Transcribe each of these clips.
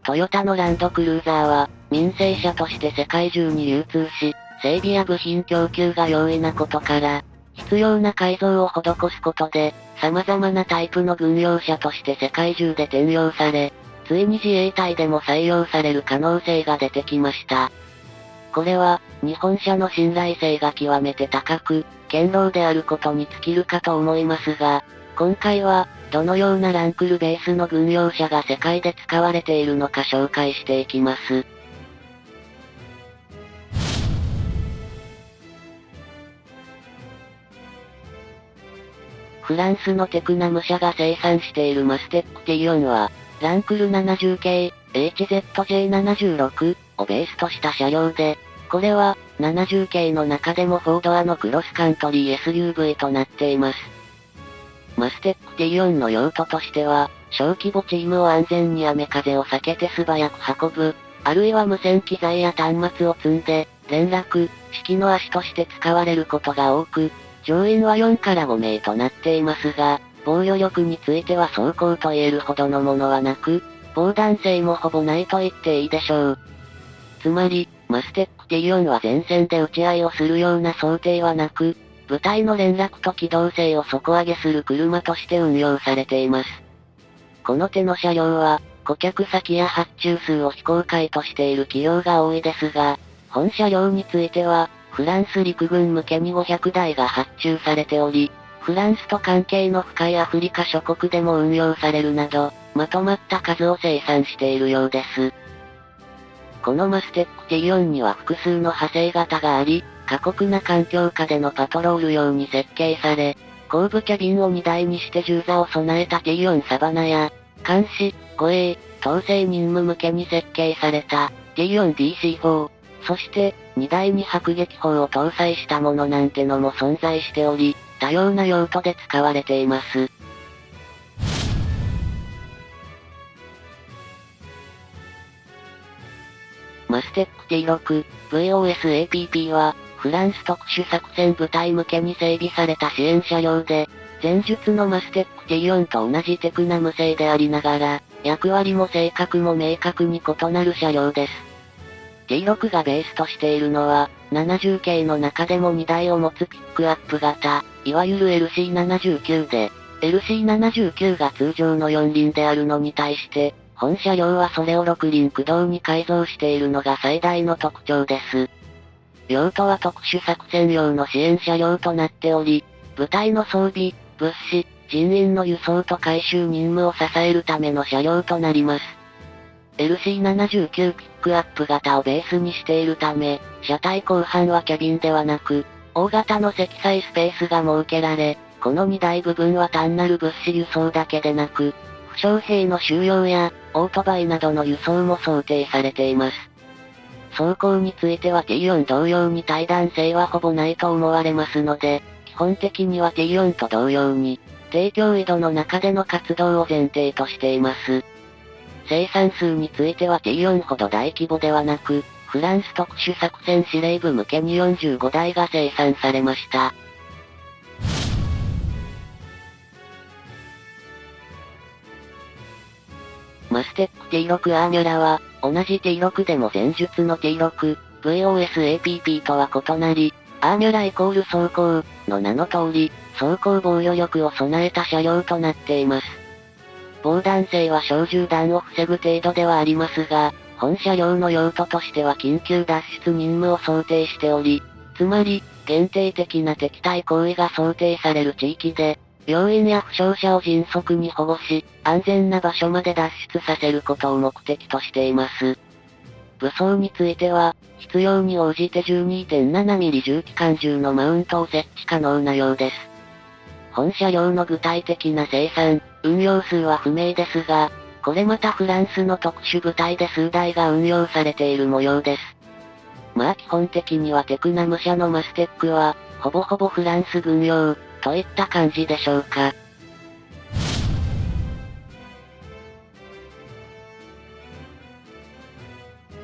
トヨタのランドクルーザーは、民生車として世界中に流通し、整備や部品供給が容易なことから、必要な改造を施すことで、様々なタイプの軍用車として世界中で転用され、ついに自衛隊でも採用される可能性が出てきました。これは、日本車の信頼性が極めて高く、堅牢であることに尽きるかと思いますが、今回は、どのようなランクルベースの軍用車が世界で使われているのか紹介していきます。フランスのテクナム社が生産しているマステック T4 は、ランクル70系、HZJ76 をベースとした車両で、これは、70系の中でも4ドアのクロスカントリー SUV となっています。マステック T4 の用途としては、小規模チームを安全に雨風を避けて素早く運ぶ、あるいは無線機材や端末を積んで、連絡、指揮の足として使われることが多く、乗員は4から5名となっていますが、防御力については装甲と言えるほどのものはなく、防弾性もほぼないと言っていいでしょう。つまり、マステック T4 は前線で撃ち合いをするような想定はなく、部隊の連絡と機動性を底上げする車として運用されています。この手の車両は、顧客先や発注数を非公開としている企業が多いですが、本車両については、フランス陸軍向けに500台が発注されており、フランスと関係の深いアフリカ諸国でも運用されるなど、まとまった数を生産しているようです。このマステック T4 には複数の派生型があり、過酷な環境下でのパトロール用に設計され、後部キャビンを2台にして銃座を備えた T4 サバナや、監視、護衛、統制任務向けに設計された T4DC4、そして、荷台に迫撃砲を搭載したものなんてのも存在しており、多様な用途で使われています。マステック T6、VOSAPP は、フランス特殊作戦部隊向けに整備された支援車両で、前述のマステック T4 と同じテクナム製でありながら、役割も性格も明確に異なる車両です。T6 がベースとしているのは、70系の中でも2台を持つピックアップ型、いわゆる LC79 で、LC79 が通常の4輪であるのに対して、本車両はそれを6輪駆動に改造しているのが最大の特徴です。用途は特殊作戦用の支援車両となっており、部隊の装備、物資、人員の輸送と回収任務を支えるための車両となります。LC79 ピックアップ型をベースにしているため、車体後半はキャビンではなく、大型の積載スペースが設けられ、この荷台部分は単なる物資輸送だけでなく、負傷兵の収容や、オートバイなどの輸送も想定されています。走行については T4 同様に対弾性はほぼないと思われますので、基本的には T4 と同様に、低脅威度の中での活動を前提としています。生産数については T4 ほど大規模ではなく、フランス特殊作戦司令部向けに45台が生産されました。マステック T6 アーニュラは、同じ T6 でも前述の T6、VOSAPP とは異なり、アーニュライコール装甲の名の通り、装甲防御力を備えた車両となっています。防弾性は小銃弾を防ぐ程度ではありますが、本車両の用途としては緊急脱出任務を想定しており、つまり、限定的な敵対行為が想定される地域で、病院や負傷者を迅速に保護し、安全な場所まで脱出させることを目的としています。武装については、必要に応じて 12.7mm 重機関銃のマウントを設置可能なようです。本車両の具体的な生産、運用数は不明ですが、これまたフランスの特殊部隊で数台が運用されている模様です。まあ基本的にはテクナム社のマステックは、ほぼほぼフランス軍用、といった感じでしょうか。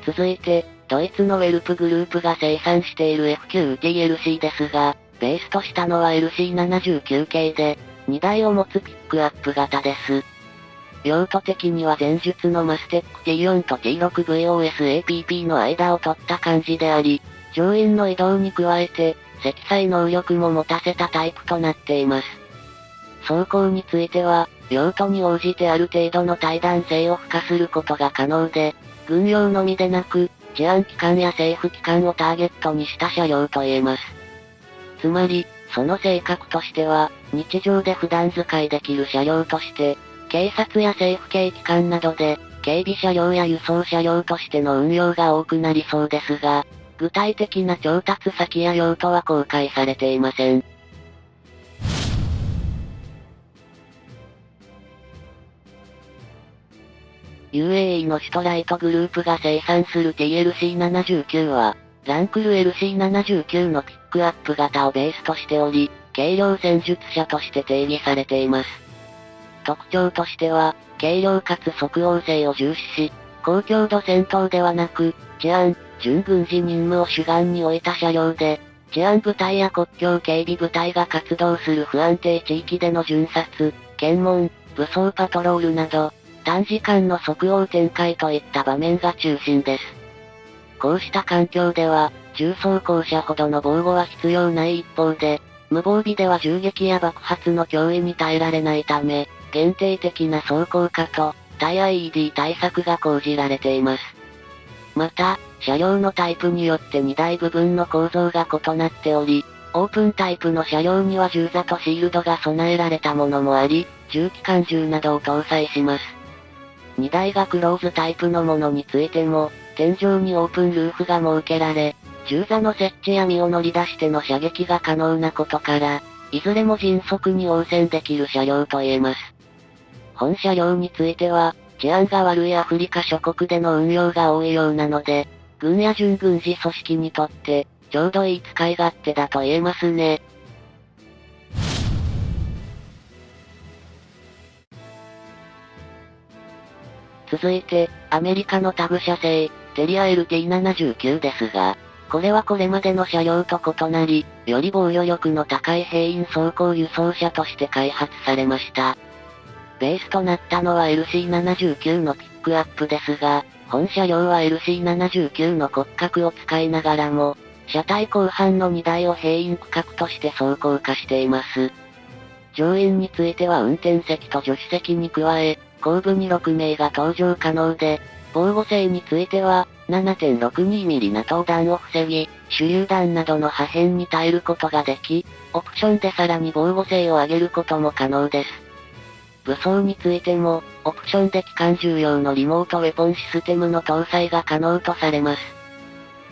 続いて、ドイツのウェルプグループが生産している F9TLC ですが、ベースとしたのは LC79 系で、2台を持つピックアップ型です。用途的には前述のマステック T4 と T6VOSAPP の間を取った感じであり、乗員の移動に加えて、積載能力も持たせたタイプとなっています。装甲については、用途に応じてある程度の対弾性を付加することが可能で、軍用のみでなく、治安機関や政府機関をターゲットにした車両と言えます。つまり、その性格としては、日常で普段使いできる車両として、警察や政府系機関などで、警備車両や輸送車両としての運用が多くなりそうですが、具体的な調達先や用途は公開されていません。UAE のシュトライトグループが生産する TLC79 は、ランクル LC79 のピックアップ型をベースとしており、軽量戦術車として定義されています。特徴としては、軽量かつ即応性を重視し、高強度戦闘ではなく、治安、準軍事任務を主眼に置いた車両で、治安部隊や国境警備部隊が活動する不安定地域での巡察、検問、武装パトロールなど、短時間の即応展開といった場面が中心です。こうした環境では、重装甲車ほどの防護は必要ない一方で、無防備では銃撃や爆発の脅威に耐えられないため、限定的な装甲化と、対 IED 対策が講じられています。また、車両のタイプによって荷台部分の構造が異なっており、オープンタイプの車両には銃座とシールドが備えられたものもあり、重機関銃などを搭載します。荷台がクローズタイプのものについても、天井にオープンルーフが設けられ、銃座の設置や身を乗り出しての射撃が可能なことから、いずれも迅速に応戦できる車両と言えます。本車両については、治安が悪いアフリカ諸国での運用が多いようなので、軍や準軍事組織にとって、ちょうどいい使い勝手だと言えますね。続いて、アメリカのタグ車製、テリア LT79 ですが、これはこれまでの車両と異なり、より防御力の高い兵員装甲輸送車として開発されました。ベースとなったのは LC79 のピックアップですが、本車両は LC79 の骨格を使いながらも、車体後半の荷台を兵員区画として装甲化しています。乗員については運転席と助手席に加え、後部に6名が搭乗可能で、防護性については、7.62mm ナト弾を防ぎ、手榴弾などの破片に耐えることができ、オプションでさらに防護性を上げることも可能です。武装についても、オプションで機関銃用のリモートウェポンシステムの搭載が可能とされます。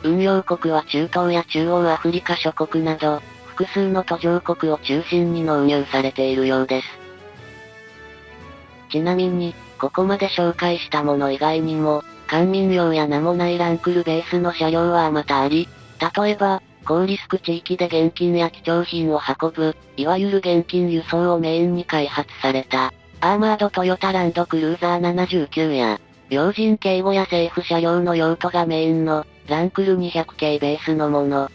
運用国は中東や中央アフリカ諸国など、複数の途上国を中心に納入されているようです。ちなみに、ここまで紹介したもの以外にも、官民用や名もないランクルベースの車両はまたあり、例えば、高リスク地域で現金や貴重品を運ぶ、いわゆる現金輸送をメインに開発された、アーマードトヨタランドクルーザー79や、要人警護や政府車両の用途がメインの、ランクル200系ベースのもの。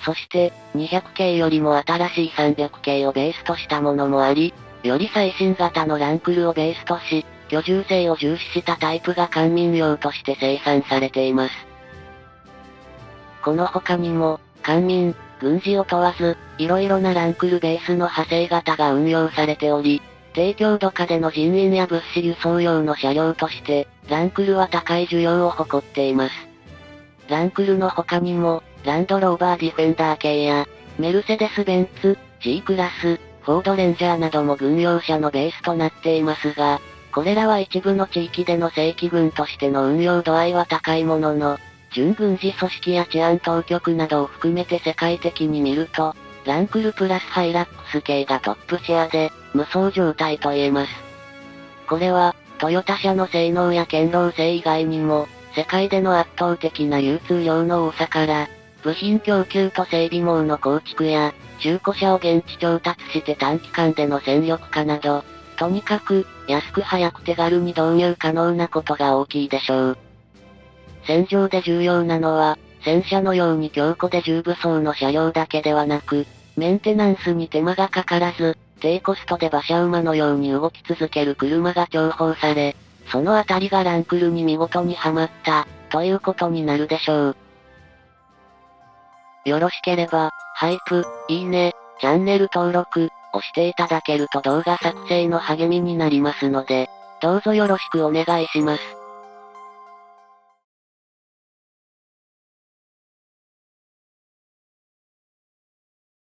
そして、200系よりも新しい300系をベースとしたものもあり、より最新型のランクルをベースとし、居住性を重視したタイプが官民用として生産されています。この他にも、官民、軍事を問わず、色々なランクルベースの派生型が運用されており、低強度化での人員や物資輸送用の車両として、ランクルは高い需要を誇っています。ランクルの他にも、ランドローバーディフェンダー系や、メルセデス・ベンツ、G クラス、フォードレンジャーなども軍用車のベースとなっていますが、これらは一部の地域での正規軍としての運用度合いは高いものの、準軍事組織や治安当局などを含めて世界的に見ると、ランクルプラスハイラックス系がトップシェアで、無双状態と言えます。これは、トヨタ車の性能や堅牢性以外にも、世界での圧倒的な流通量の多さから、部品供給と整備網の構築や、中古車を現地調達して短期間での戦力化など、とにかく、安く早く手軽に導入可能なことが大きいでしょう。戦場で重要なのは、戦車のように強固で重武装の車両だけではなく、メンテナンスに手間がかからず、低コストで馬車馬のように動き続ける車が重宝され、そのあたりがランクルに見事にはまった、ということになるでしょう。よろしければ、ハイプ、いいね、チャンネル登録、押していただけると動画作成の励みになりますので、どうぞよろしくお願いします。